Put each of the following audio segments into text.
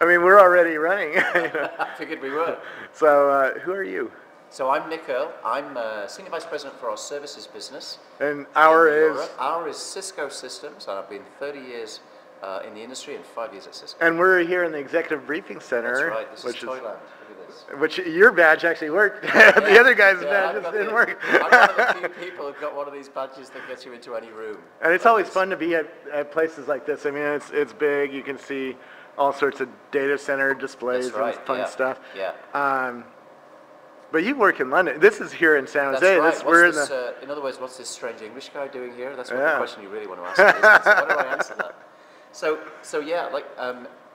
I mean, we're already running. I figured we were. So, who are you? So I'm Nick Earle. I'm Senior Vice President for our services business. And our is? Europe. Our is Cisco Systems, and I've been 30 years in the industry and 5 years at Cisco. And we're here in the Executive Briefing Center. That's right, this is Toyland. Look at this. Which your badge actually worked. The other guy's badge didn't work. I'm one of the few people who've got one of these badges that gets you into any room. And it's always fun to be at places like this. I mean, it's big. You can see all sorts of data center displays and fun stuff. Yeah. But you work in London. This is here in San Jose. That's right. In other words, what's this strange English guy doing here? That's what the question you really want to ask me. So how do I answer that? So yeah, like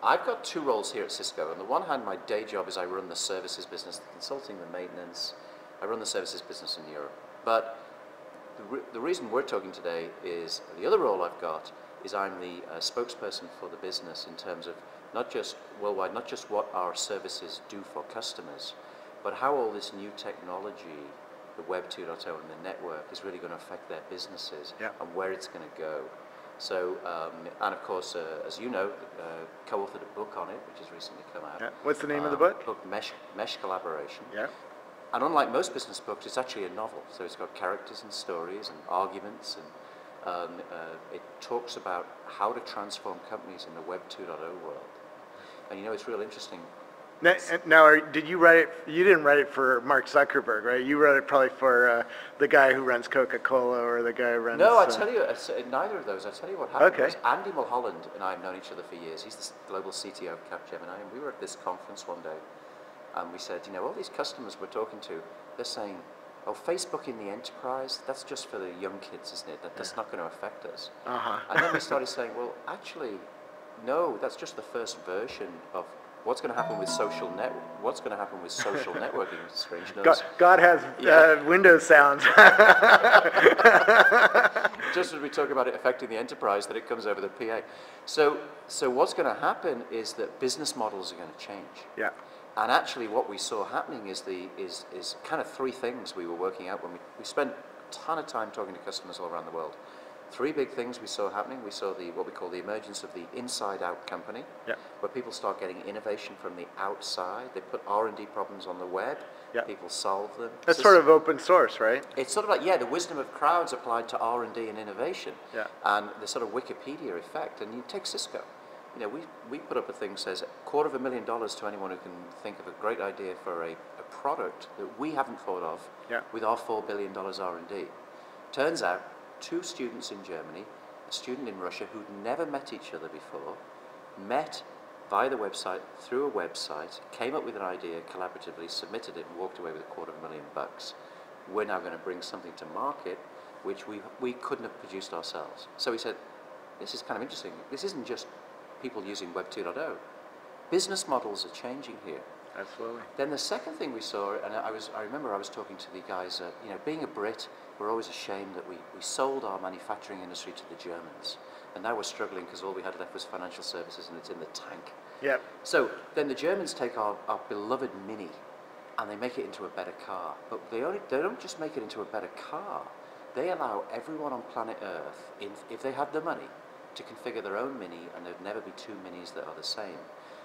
I've got two roles here at Cisco. On the one hand, my day job is I run the services business, the consulting, the maintenance. I run the services business in Europe. But the reason we're talking today is the other role I've got is I'm the spokesperson for the business in terms of not just worldwide, not just what our services do for customers, but how all this new technology, the Web 2.0 and the network, is really going to affect their businesses and where it's going to go. So, and of course, as you know, co-authored a book on it, which has recently come out. Yeah. What's the name of the book? Book Mesh Collaboration. Yeah. And unlike most business books, it's actually a novel. So it's got characters and stories and arguments, and it talks about how to transform companies in the Web 2.0 world. And you know, it's real interesting. Now, did you write it? You didn't write it for Mark Zuckerberg, right? You wrote it probably for the guy who runs Coca-Cola or the guy who runs. No, I tell you, neither of those. I tell you what happened. Was Andy Mulholland and I have known each other for years. He's the global CTO of Capgemini, and we were at this conference one day, and we said, you know, all these customers we're talking to, they're saying, oh, Facebook in the enterprise, that's just for the young kids, isn't it? That's not going to affect us. And then we started saying, well, actually, no, that's just the first version of what's going to happen with social networking, strange noise. God has Windows sounds. Just as we talk about it affecting the enterprise, that it comes over the PA. So what's going to happen is that business models are going to change. Yeah. And actually what we saw happening is kind of three things we were working out when we spent a ton of time talking to customers all around the world. Three big things we saw happening. We saw what we call the emergence of the inside-out company, where people start getting innovation from the outside. They put R&D problems on the web. People solve them. That's sort of open source, right? It's sort of like, the wisdom of crowds applied to R&D and innovation, and the sort of Wikipedia effect. And you take Cisco. You know, we put up a thing that says $250,000 to anyone who can think of a great idea for a product that we haven't thought of with our $4 billion R&D. Turns out, two students in Germany, a student in Russia who'd never met each other before, met via the website, through a website, came up with an idea collaboratively, submitted it, and walked away with $250,000. We're now going to bring something to market which we couldn't have produced ourselves. So we said, this is kind of interesting. This isn't just people using Web 2.0. Business models are changing here. Absolutely. Then the second thing we saw, and I remember I was talking to the guys, you know, being a Brit, we're always ashamed that we sold our manufacturing industry to the Germans. And now we're struggling because all we had left was financial services and it's in the tank. Yep. So then the Germans take our beloved Mini and they make it into a better car. But they don't just make it into a better car. They allow everyone on planet Earth, if they have the money, to configure their own Mini, and there'd never be two Minis that are the same.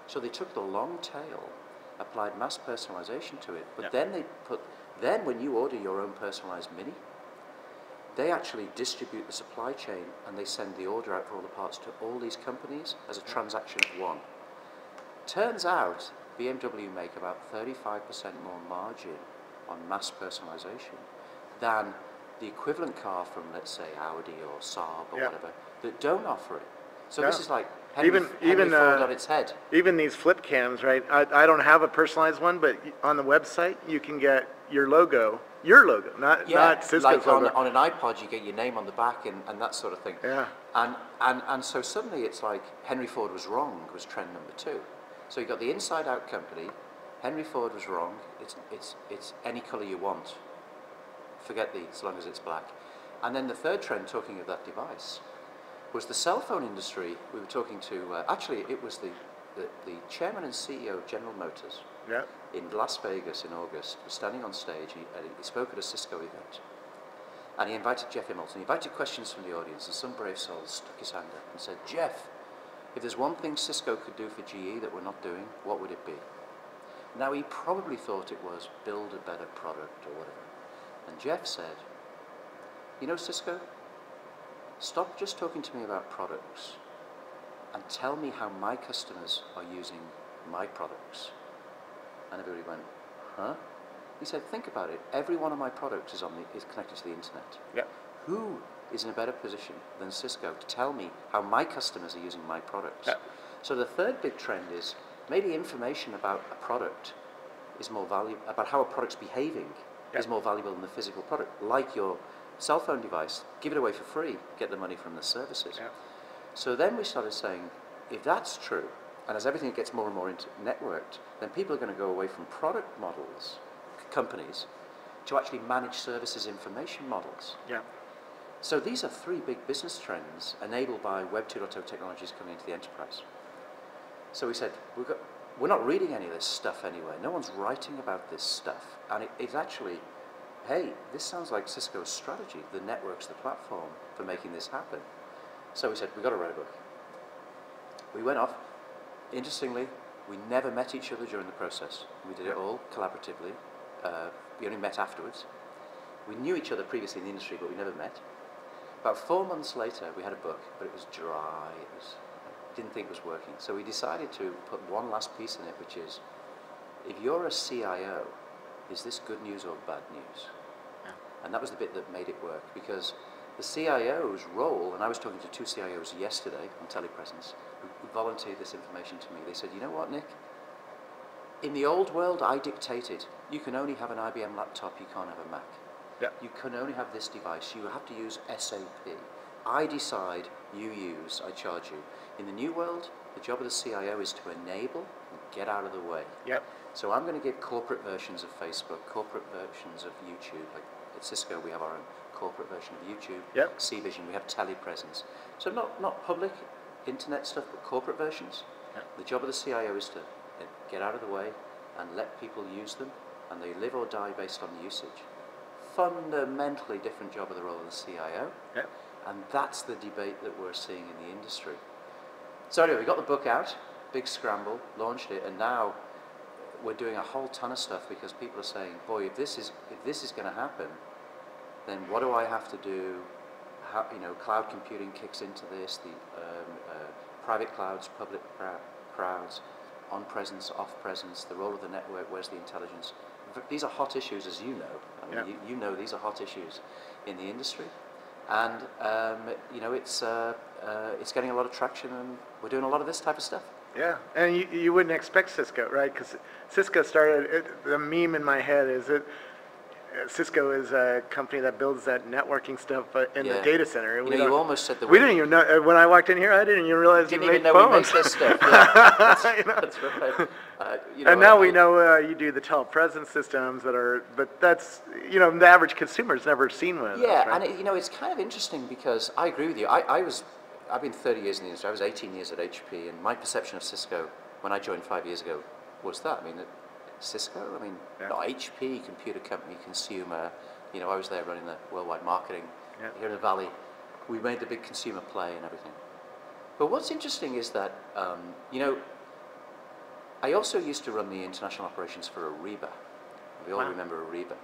So they took the long tail, applied mass personalization to it, but then when you order your own personalized Mini, they actually distribute the supply chain and they send the order out for all the parts to all these companies as a transaction of one. Turns out BMW make about 35% more margin on mass personalization than the equivalent car from, let's say, Audi or Saab or whatever, that don't offer it. So this is like Henry Ford on its head. Even these flip cams, right? I don't have a personalized one, but on the website you can get your logo, not Cisco's like logo. on an iPod you get your name on the back and that sort of thing. Yeah. And so suddenly it's like Henry Ford was wrong was trend number 2. So you got the inside-out company. Henry Ford was wrong. It's any color you want. Forget as long as it's black. And then the third trend, talking of that device, was the cell phone industry. We were talking to, actually it was the chairman and CEO of General Motors in Las Vegas in August, was standing on stage. He spoke at a Cisco event. And he invited Jeff Immelt, and he invited questions from the audience, and some brave soul stuck his hand up and said, Jeff, if there's one thing Cisco could do for GE that we're not doing, what would it be? Now, he probably thought it was build a better product or whatever. And Jeff said, you know, Cisco, stop just talking to me about products and tell me how my customers are using my products. And everybody went, huh? He said, think about it. Every one of my products is connected to the internet. Yeah. Who is in a better position than Cisco to tell me how my customers are using my products? Yeah. So the third big trend is maybe information about a product is more valuable, about how a product's behaving is more valuable than the physical product. Like your cell phone device, give it away for free, get the money from the services. Yeah. So then we started saying, if that's true, and as everything gets more and more networked, then people are going to go away from product models, companies, to actually managed services information models. Yeah. So these are three big business trends enabled by Web 2.0 technologies coming into the enterprise. So we said, we're not reading any of this stuff anywhere. No one's writing about this stuff. And it's actually, hey, this sounds like Cisco's strategy. The network's the platform for making this happen. So we said, we've got to write a book. We went off. Interestingly, we never met each other during the process. We did it all collaboratively. We only met afterwards. We knew each other previously in the industry, but we never met. About 4 months later, we had a book, but it was dry. Didn't think it was working. So we decided to put one last piece in it, which is, if you're a CIO, is this good news or bad news? Yeah. And that was the bit that made it work, because the CIO's role, and I was talking to 2 CIOs yesterday on telepresence, who volunteered this information to me. They said, you know what, Nick? In the old world, I dictated, you can only have an IBM laptop, you can't have a Mac. Yeah. You can only have this device, you have to use SAP. I decide, you use, I charge you. In the new world, the job of the CIO is to enable and get out of the way. Yep. So I'm going to give corporate versions of Facebook, corporate versions of YouTube. Like at Cisco, we have our own corporate version of YouTube. Yep. CVision, we have telepresence. So not public internet stuff, but corporate versions. Yep. The job of the CIO is to get out of the way and let people use them, and they live or die based on the usage. Fundamentally different job of the role of the CIO. Yep. And that's the debate that we're seeing in the industry. So anyway, we got the book out, big scramble, launched it, and now we're doing a whole ton of stuff because people are saying, boy, if this is going to happen, then what do I have to do? How, cloud computing kicks into this, the private clouds, public clouds, on-presence, off-presence, the role of the network, where's the intelligence? These are hot issues, as you know. I mean, you know these are hot issues in the industry. And it's getting a lot of traction, and we're doing a lot of this type of stuff. Yeah, and you wouldn't expect Cisco, right? Because Cisco started, the meme in my head is that Cisco is a company that builds that networking stuff in the data center. You almost said the word. We didn't even know, when I walked in here, I didn't even realize you made phones. We make this stuff. Yeah, that's right. And now we know you do the telepresence systems that are, but that's, the average consumer's never seen one of those, right? And it's kind of interesting because I agree with you. I've been 30 years in the industry. I was 18 years at HP, and my perception of Cisco when I joined 5 years ago was that. I mean, Cisco, not HP, computer company, consumer. I was there running the worldwide marketing here in the Valley. We made the big consumer play and everything. But what's interesting is that, I also used to run the international operations for Ariba. We all remember Ariba.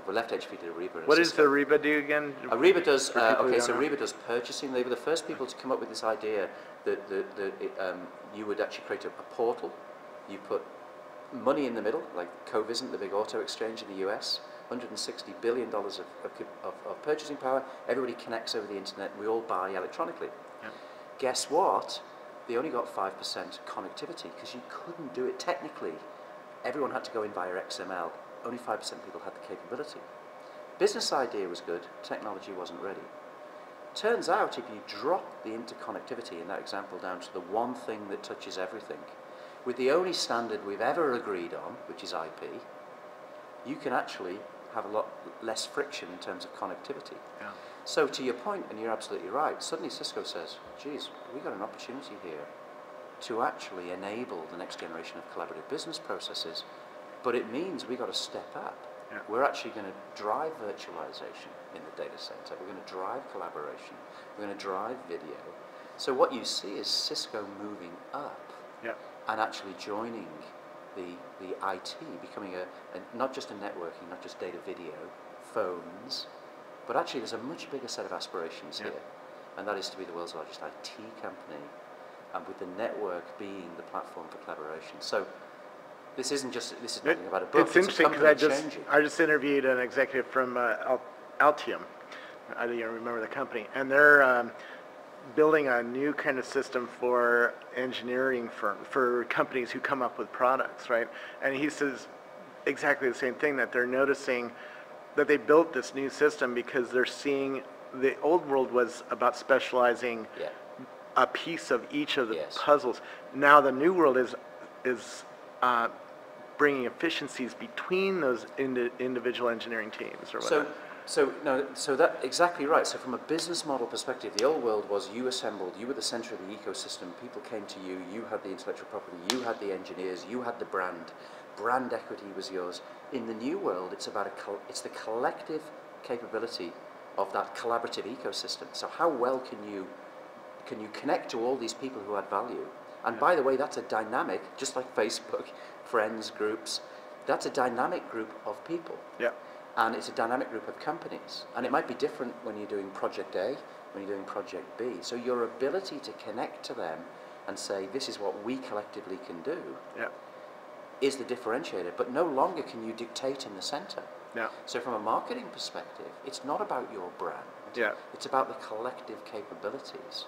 We left HP to Ariba. What does Ariba do again? Ariba does, Ariba does purchasing. They were the first people to come up with this idea that you would actually create a portal. You put money in the middle, like Covisint, the big auto exchange in the US, $160 billion of purchasing power. Everybody connects over the internet. We all buy electronically. Yeah. Guess what? They only got 5% connectivity because you couldn't do it technically. Everyone had to go in via XML. Only 5% of people had the capability. Business idea was good. Technology wasn't ready. Turns out if you drop the interconnectivity in that example down to the one thing that touches everything, with the only standard we've ever agreed on, which is IP, you can actually have a lot less friction in terms of connectivity. Yeah. So to your point, and you're absolutely right, suddenly Cisco says, geez, we've got an opportunity here to actually enable the next generation of collaborative business processes, but it means we've got to step up. Yeah. We're actually going to drive virtualization in the data center. We're going to drive collaboration. We're going to drive video. So what you see is Cisco moving up Yeah. and actually joining the IT, becoming not just a networking, not just data video, phones, but actually there's a much bigger set of aspirations here, and that is to be the world's largest IT company, and with the network being the platform for collaboration. So this is nothing about a book. It's interesting because changing. I just interviewed an executive from Altium. I don't even remember the company, and they're building a new kind of system for engineering for companies who come up with products, right? And he says exactly the same thing, that they're noticing that they built this new system because they're seeing the old world was about specializing a piece of each of the puzzles. Now the new world is bringing efficiencies between those individual engineering teams or whatever. So that exactly right. So from a business model perspective, the old world was you assembled, you were the center of the ecosystem, people came to you, you had the intellectual property, you had the engineers, you had the brand equity was yours. In the new world, it's about it's the collective capability of that collaborative ecosystem. So how well can you connect to all these people who add value? And by the way, that's a dynamic, just like Facebook, friends, groups, that's a dynamic group of people. Yeah. And it's a dynamic group of companies. And it might be different when you're doing Project A, when you're doing Project B. So your ability to connect to them and say, this is what we collectively can do, is the differentiator. But no longer can you dictate in the center. Yeah. So from a marketing perspective, it's not about your brand. Yeah. It's about the collective capabilities.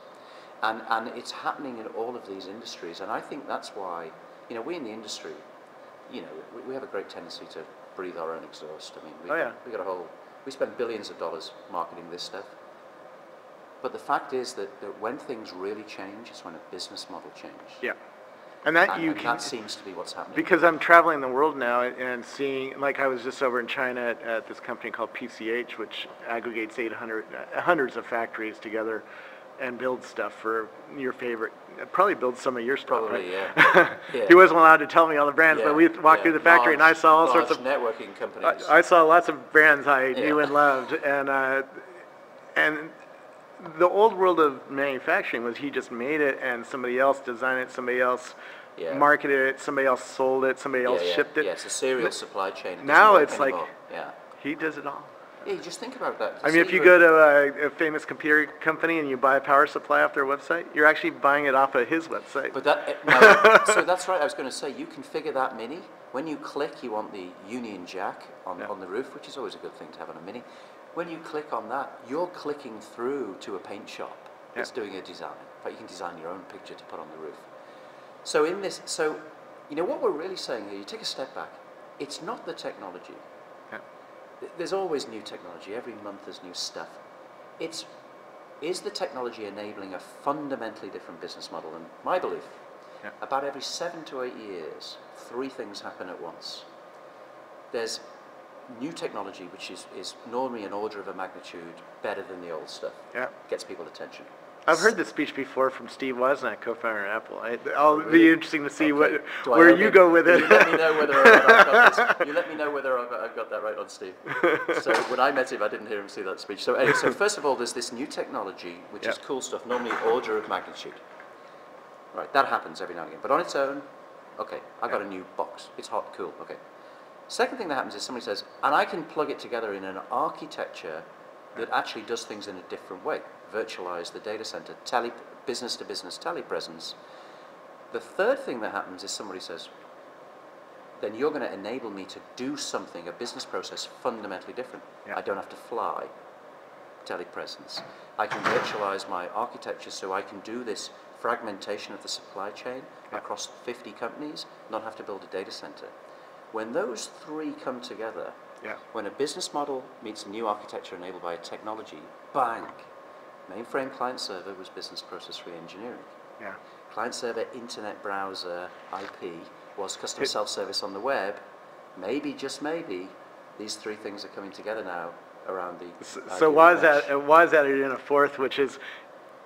And it's happening in all of these industries. And I think that's why, we in the industry, we have a great tendency to breathe our own exhaust. I mean, we spend billions of dollars marketing this stuff. But the fact is that when things really change, it's when a business model changes. Yeah. And that that seems to be what's happening. Because I'm traveling the world now and seeing, like I was just over in China at this company called PCH, which aggregates hundreds of factories together and builds stuff for your favorite, probably builds some of your stuff. Probably, right? He wasn't allowed to tell me all the brands, but we walked through the factory and I saw all sorts of networking companies. I saw lots of brands I knew and loved, and the old world of manufacturing was he just made it and somebody else designed it, somebody else marketed it, somebody else sold it, somebody else shipped it. Yeah, it's a serial supply chain. Now it's like he does it all. Yeah, you just think about that. I mean, if you go to a famous computer company and you buy a power supply off their website, you're actually buying it off of his website. But so that's right. I was going to say, you configure that Mini. When you click, you want the Union Jack on the roof, which is always a good thing to have on a Mini. When you click on that, you're clicking through to a paint shop that's doing a design. In fact, you can design your own picture to put on the roof. So what we're really saying here, you take a step back, it's not the technology. There's always new technology. Every month there's new stuff. Is the technology enabling a fundamentally different business model? And my belief, about every 7 to 8 years, 3 things happen at once. There's new technology, which is normally an order of a magnitude better than the old stuff. Gets people's attention. I've heard this speech before from Steve Wozniak, co-founder of Apple. It'll be interesting to see where you go with it. You let me know whether I've got this. You let me know whether I've got that right on, Steve. So when I met him, I didn't hear him say that speech. So anyway, so first of all, there's this new technology, which is cool stuff, normally order of magnitude. Right, that happens every now and again. But on its own, okay, I've got a new box. It's hot, cool, okay. Second thing that happens is somebody says, and I can plug it together in an architecture that actually does things in a different way. Virtualize the data center, business-to-business telepresence. The third thing that happens is somebody says, then you're going to enable me to do something, a business process fundamentally different. I don't have to fly telepresence. I can virtualize my architecture so I can do this fragmentation of the supply chain across 50 companies, not have to build a data center. When those 3 come together, when a business model meets a new architecture enabled by a technology, bang! Mainframe client server was business process re-engineering. Client server, internet browser, IP was customer self-service on the web. Maybe, just maybe, these 3 things are coming together now around the... So why is that in a fourth, which is,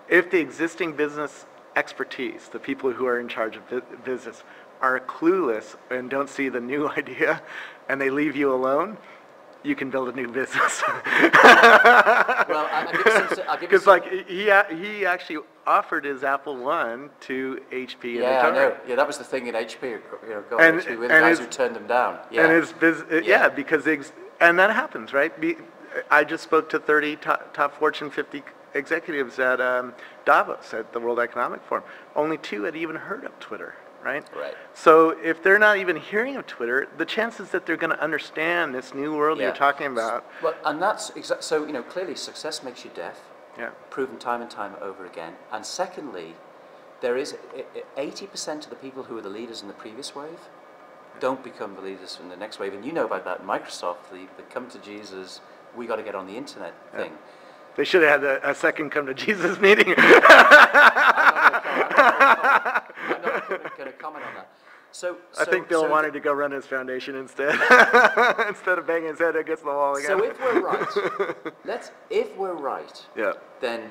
if the existing business expertise, the people who are in charge of business, are clueless and don't see the new idea, and they leave you alone, you can build a new business. Well, I'll give you Because some. like he actually offered his Apple One to HP and Yeah, I know. Atari. Yeah, that was the thing in HP. God, And- HP were the and guys his- who turned them down. Yeah. And his yeah, because and that happens, right? I just spoke to 30 top Fortune 50 executives at Davos at the World Economic Forum. Only 2 had even heard of Twitter, right? Right. So if they're not even hearing of Twitter, the chances that they're going to understand this new world Yeah. you're talking about. Well, and that's so clearly success makes you deaf. Yeah. Proven time and time over again. And secondly, there is 80% of the people who were the leaders in the previous wave don't become the leaders in the next wave. And you know about that in Microsoft, the come to Jesus, we got to get on the internet thing. They should have had a second come to Jesus meeting. I'm not going to comment on that. I think Bill wanted to go run his foundation instead, instead of banging his head against the wall again. So if we're right, if we're right, Yeah. then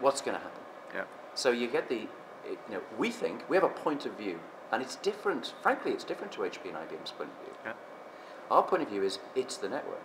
what's going to happen? Yeah. So you get we think we have a point of view, and it's different. Frankly, it's different to HP and IBM's point of view. Yeah. Our point of view is it's the network.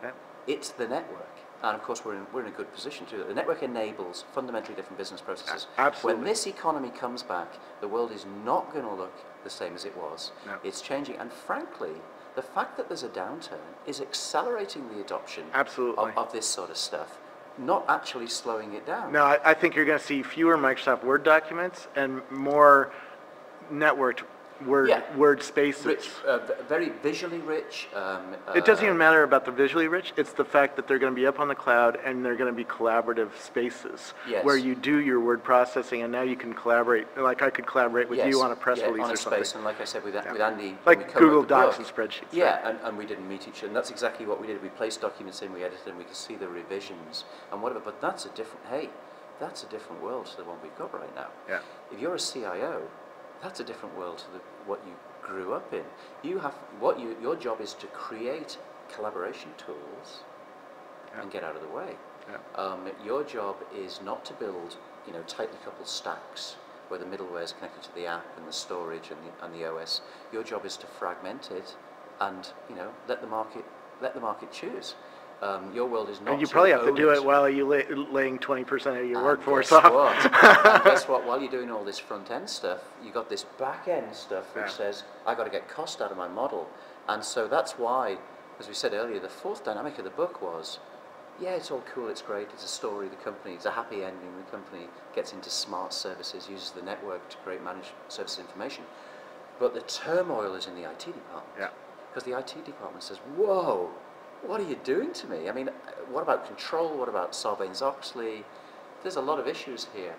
Yeah. It's the network, and of course we're in a good position to do that. The network enables fundamentally different business processes. Absolutely. When this economy comes back, the world is not going to look the same as it was. No. It's changing, and frankly, the fact that there's a downturn is accelerating the adoption Absolutely. of this sort of stuff, not actually slowing it down. No, I think you're going to see fewer Microsoft Word documents and more networked word spaces. Rich, very visually rich. It doesn't even matter about the visually rich. It's the fact that they're going to be up on the cloud and they're going to be collaborative spaces Yes. where you do your word processing and now you can collaborate. Like I could collaborate with you on a press release on a or something. space, and like I said with Andy, when we Like co-wrote Google the Docs book, and spreadsheets. Yeah, right? and we didn't meet each other, and that's exactly what we did. We placed documents in, we edited them, we could see the revisions and whatever. But that's a different world to the one we've got right now. Yeah. If you're a CIO, that's a different world to what you grew up in. Your job is to create collaboration tools and get out of the way. Yeah. Your job is not to build, tightly coupled stacks where the middleware is connected to the app and the storage and the OS. Your job is to fragment it and let the market choose. Your world is not. And you to probably have to own do it while you're laying 20% of your workforce guess off. What? And guess what? While you're doing all this front end stuff, you got this back end stuff which says I got to get cost out of my model, and so that's why, as we said earlier, the fourth dynamic of the book was, yeah, it's all cool, it's great, it's a story. The company, it's a happy ending. The company gets into smart services, uses the network to create managed services information, but the turmoil is in the IT department. Yeah. Because the IT department says, whoa. What are you doing to me? I mean, what about control? What about Sarbanes-Oxley? There's a lot of issues here.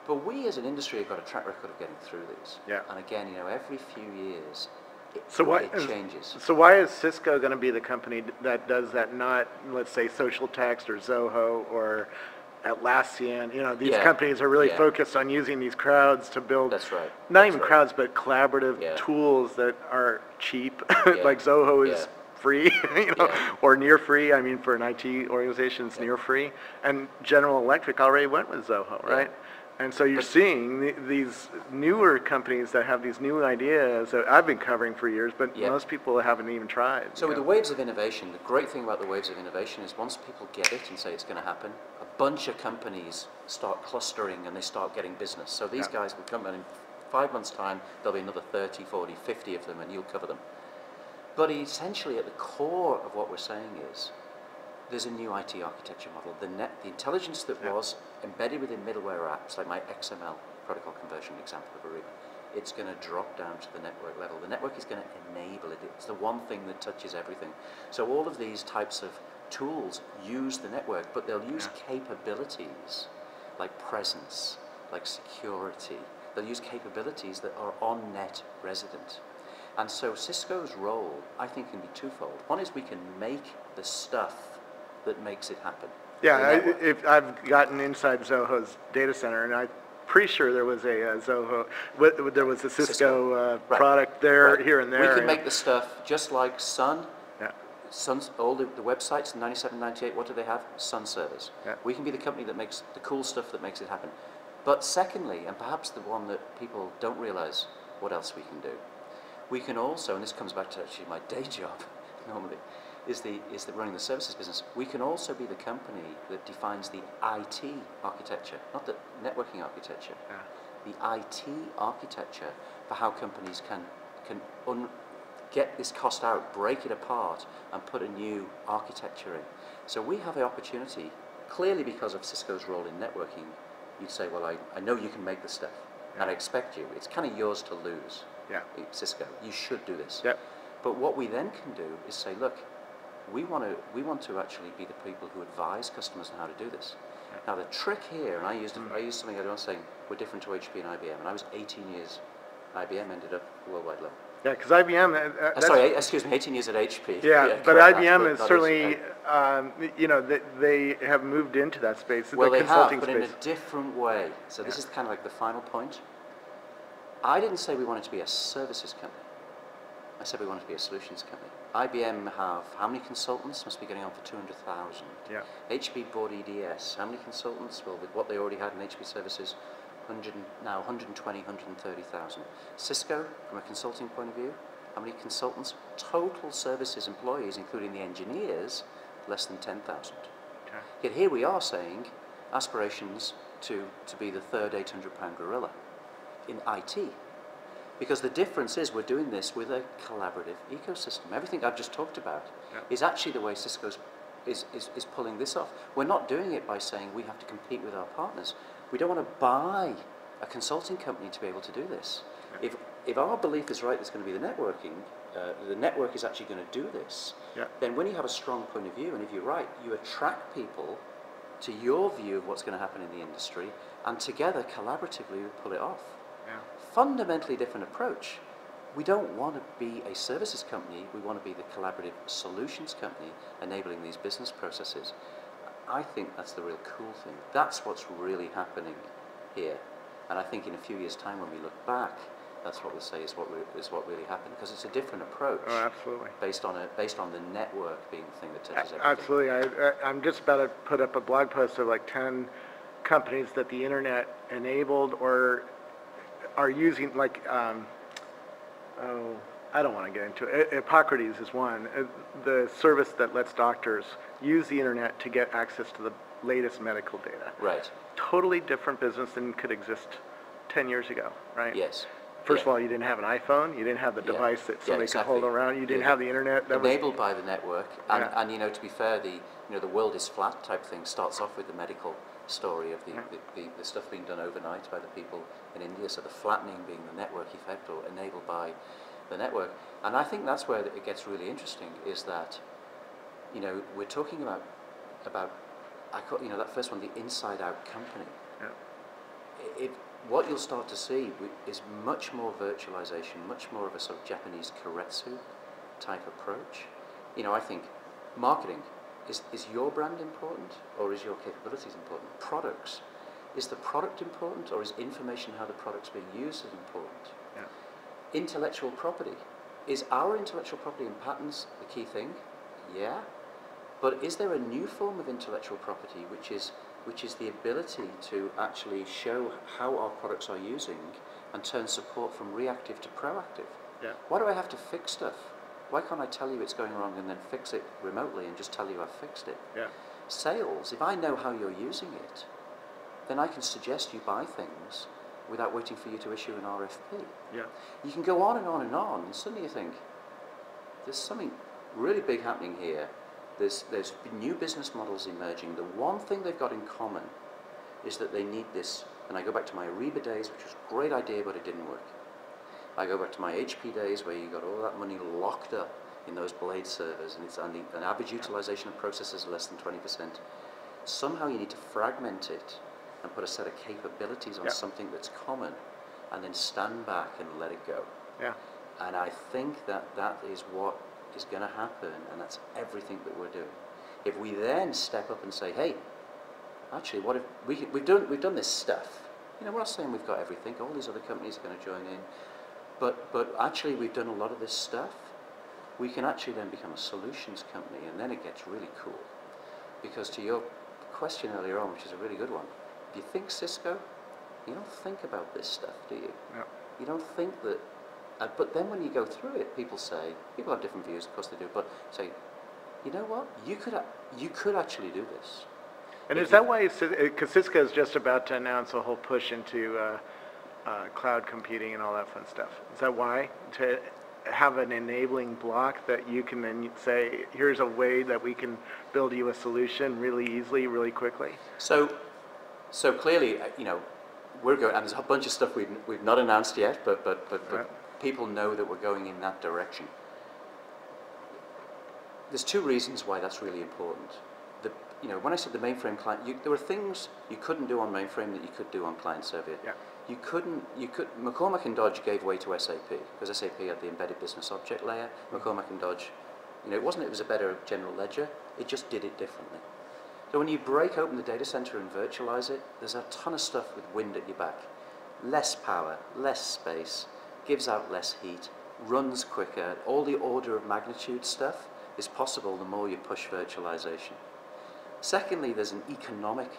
But we as an industry have got a track record of getting through these. Yeah. And again, every few years, it changes. So why is Cisco going to be the company that does that, not, let's say, Social Text or Zoho or Atlassian? These companies are really focused on using these crowds to build. That's right. Not even crowds, but collaborative tools that are cheap, like Zoho is free, or near free. I mean, for an IT organization, it's near free. And General Electric already went with Zoho, right? And so you're seeing these newer companies that have these new ideas that I've been covering for years, but most people haven't even tried. So with the waves of innovation, the great thing about the waves of innovation is once people get it and say it's going to happen, a bunch of companies start clustering and they start getting business. So these guys will come, and in 5 months' time, there'll be another 30, 40, 50 of them, and you'll cover them. But essentially, at the core of what we're saying is, there's a new IT architecture model. The intelligence that was embedded within middleware apps, like my XML protocol conversion example of Ariba, it's going to drop down to the network level. The network is going to enable it. It's the one thing that touches everything. So all of these types of tools use the network, but they'll use capabilities like presence, like security. They'll use capabilities that are on-net resident. And so Cisco's role, I think, can be twofold. One is we can make the stuff that makes it happen. Yeah, I've gotten inside Zoho's data center, and I'm pretty sure there was a Zoho, there was a Cisco product there, here and there. We can make the stuff just like Sun. Yeah. Sun's, all the websites, 97, 98, what do they have? Sun servers. Yeah. We can be the company that makes the cool stuff that makes it happen. But secondly, and perhaps the one that people don't realize what else we can do, we can also, and this comes back to actually my day job, normally, is the running the services business. We can also be the company that defines the IT architecture, not the networking architecture. Yeah. The IT architecture for how companies can get this cost out, break it apart, and put a new architecture in. So we have the opportunity, clearly because of Cisco's role in networking, you'd say, well, I know you can make this stuff, and I expect you. It's kind of yours to lose, Cisco. You should do this. Yep. But what we then can do is say, look, we want to actually be the people who advise customers on how to do this. Yep. Now the trick here, and I used something I don't saying we're different to HP and IBM, and I was 18 years. IBM ended up worldwide level. Yeah, because IBM. Sorry, excuse me, 18 years at HP. Yeah, but IBM is certainly, you know, they have moved into that space, well, the consulting but space. in a different way. So this is kind of like the final point. I didn't say we wanted to be a services company. I said we wanted to be a solutions company. IBM have how many consultants? Must be getting on for 200,000. Yeah. HP bought EDS. How many consultants? Well, with what they already had in HP services, 120, 130,000. Cisco, from a consulting point of view, how many consultants? Total services employees, including the engineers, less than 10,000. Okay. Yet here we are saying aspirations to be the third 800-pound gorilla in IT. Because the difference is we're doing this with a collaborative ecosystem. Everything I've just talked about is actually the way Cisco is pulling this off. We're not doing it by saying we have to compete with our partners. We don't want to buy a consulting company to be able to do this. Yeah. If our belief is right, there's going to be the networking, the network is actually going to do this, then when you have a strong point of view, and if you're right, you attract people to your view of what's going to happen in the industry, and together, collaboratively, we pull it off. Yeah. Fundamentally different approach. We don't want to be a services company, we want to be the collaborative solutions company enabling these business processes. I think that's the real cool thing. That's what's really happening here. And I think in a few years' time when we look back, that's what we'll say is what really happened, because it's a different approach. Oh, absolutely. Based on the network being the thing that touches everything. Absolutely. I'm just about to put up a blog post of like 10 companies that the internet enabled or are using, like, I don't want to get into it. Hippocrates is one. The service that lets doctors use the internet to get access to the latest medical data. Right. Totally different business than could exist 10 years ago, right? Yes. First of all, you didn't have an iPhone. You didn't have the device that somebody could hold around. You didn't have the internet. That enabled by the network. And you know, to be fair, the world is flat type thing starts off with the medical story of the stuff being done overnight by the people in India. So the flattening being the network effect, or enabled by the network. And I think that's where it gets really interesting, is that, you know, we're talking about I call, you know, that first one, the inside out company. Yeah. What you'll start to see is much more virtualization, much more of a sort of Japanese keiretsu type approach. You know, I think marketing, is your brand important, or is your capabilities important? Products, is the product important, or is information how the product's being used is important? Yeah. Intellectual property, is our intellectual property and patents the key thing? Yeah. But is there a new form of intellectual property which is the ability to actually show how our products are using and turn support from reactive to proactive? Yeah. Why do I have to fix stuff? Why can't I tell you it's going wrong and then fix it remotely and just tell you I've fixed it? Yeah. Sales, if I know how you're using it, then I can suggest you buy things without waiting for you to issue an RFP. Yeah. You can go on and on and on, and suddenly you think, there's something really big happening here. There's new business models emerging. The one thing they've got in common is that they need this, and I go back to my Ariba days, which was a great idea, but it didn't work. I go back to my HP days, where you got all that money locked up in those blade servers, and it's only an average utilization of processors less than 20%. Somehow you need to fragment it and put a set of capabilities on something that's common, and then stand back and let it go. Yeah. And I think that is what is going to happen, and that's everything that we're doing. If we then step up and say, hey, actually, what if we've done this stuff? You know, we're not saying we've got everything. All these other companies are going to join in, but actually, we've done a lot of this stuff. We can actually then become a solutions company, and then it gets really cool. Because to your question earlier on, which is a really good one, if you think Cisco, you don't think about this stuff, do you? No. You don't think that But then when you go through it, people have different views, of course they do, but say, you know what, you could actually do this. And is that why, because Cisco is just about to announce a whole push into cloud computing and all that fun stuff. Is that why? To have an enabling block that you can then say, here's a way that we can build you a solution really easily, really quickly? So clearly, we're going, and there's a bunch of stuff we've not announced yet, but Right. people know that we're going in that direction. There's two reasons why that's really important. When I said the mainframe client, there were things you couldn't do on mainframe that you could do on client server. Yeah. McCormack and Dodge gave way to SAP, because SAP had the embedded business object layer. McCormack and Dodge, it was a better general ledger, it just did it differently. So when you break open the data center and virtualize it, there's a ton of stuff with wind at your back. Less power, less space, gives out less heat, runs quicker, all the order of magnitude stuff is possible the more you push virtualization. Secondly, there's an economic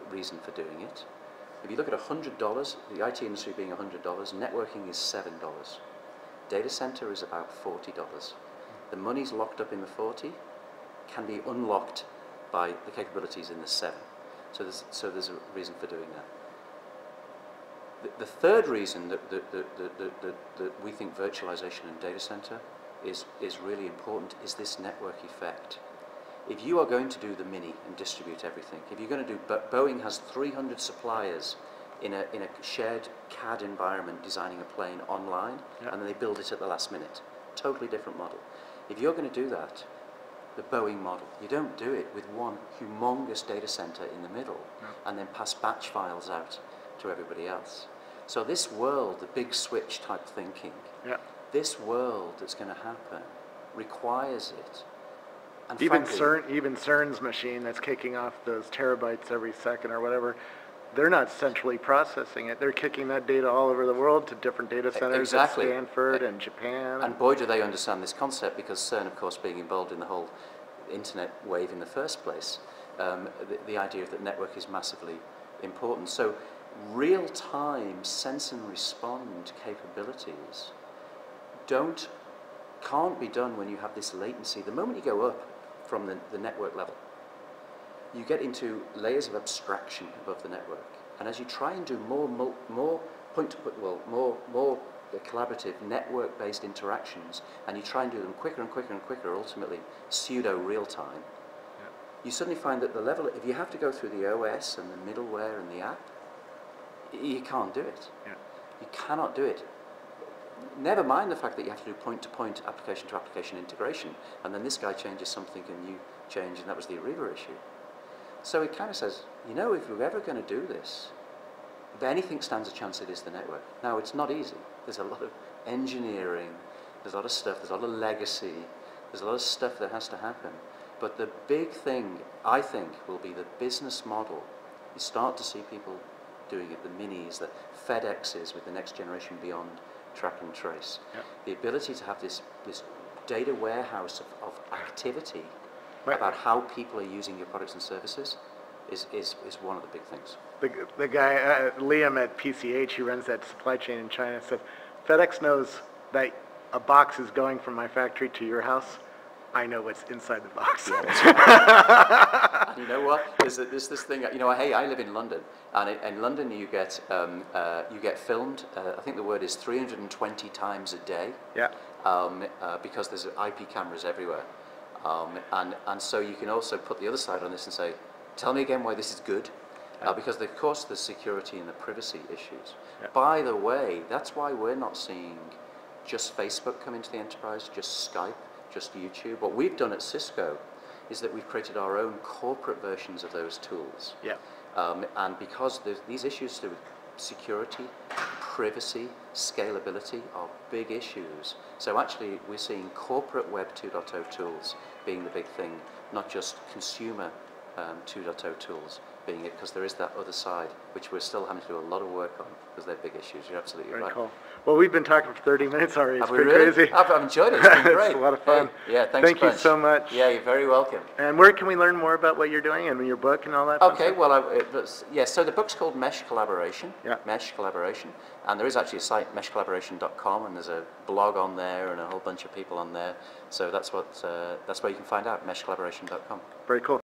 reason for doing it. If you look at $100, the IT industry being $100, networking is $7. Data center is about $40. The money's locked up in the 40, can be unlocked by the capabilities in the 7. So there's a reason for doing that. The third reason that we think virtualization in data center is really important is this network effect. If you are going to do the mini and distribute everything, if you're going to do, Boeing has 300 suppliers in a shared CAD environment designing a plane online, yeah. and then they build it at the last minute. Totally different model. If you're going to do that, the Boeing model, you don't do it with one humongous data center in the middle, yeah. and then pass batch files out to everybody else. So this world, the big switch type thinking, yeah. this world that's going to happen requires it. And even frankly, CERN's machine that's kicking off those terabytes every second or whatever, they're not centrally processing it. They're kicking that data all over the world to different data centers exactly. at Stanford and Japan. And boy, do they understand this concept, because CERN, of course, being involved in the whole internet wave in the first place, the idea that network is massively important. So real-time sense and respond capabilities can't be done when you have this latency. The moment you go up from the network level, you get into layers of abstraction above the network. And as you try and do more point-to-point, more collaborative network-based interactions, and you try and do them quicker and quicker and quicker, ultimately pseudo real-time, yeah. you suddenly find that the level, if you have to go through the OS and the middleware and the app, you can't do it. Yeah. You cannot do it. Never mind the fact that you have to do point-to-point, application-to-application integration, and then this guy changes something and you change, and that was the Ariba issue. So it kind of says, if you're ever going to do this, if anything stands a chance, it is the network. Now, it's not easy. There's a lot of engineering, there's a lot of stuff, there's a lot of legacy, there's a lot of stuff that has to happen. But the big thing, I think, will be the business model. You start to see people doing it, the minis, the FedExes with the next generation beyond track and trace. Yep. The ability to have this data warehouse of activity right. about how people are using your products and services is one of the big things. The guy, Liam at PCH, who runs that supply chain in China, said, FedEx knows that a box is going from my factory to your house. I know what's inside the box. Yeah, that's right. And you know what? There's this thing. Hey, I live in London, and in London you get filmed. I think the word is 320 times a day. Yeah. Because there's IP cameras everywhere, and so you can also put the other side on this and say, tell me again why this is good. Because of course there's security and the privacy issues. Yeah. By the way, that's why we're not seeing just Facebook come into the enterprise, just Skype, just YouTube. What we've done at Cisco is that we've created our own corporate versions of those tools. Yeah. And because these issues to security, privacy, scalability are big issues. So actually we're seeing corporate Web 2.0 tools being the big thing, not just consumer 2.0 tools being it, because there is that other side, which we're still having to do a lot of work on, because they're big issues. You're absolutely Very right. cool. Well, we've been talking for 30 minutes already. It's Have we pretty really? crazy. I've enjoyed it. It's been great. It's a lot of fun. Hey, yeah, thanks Thank a bunch. you so much. Yeah, you're very welcome. And where can we learn more about what you're doing and your book and all that? Okay, fun well, so the book's called Mesh Collaboration. Yeah. Mesh Collaboration. And there is actually a site, meshcollaboration.com, and there's a blog on there and a whole bunch of people on there. So that's where you can find out, meshcollaboration.com. Very cool.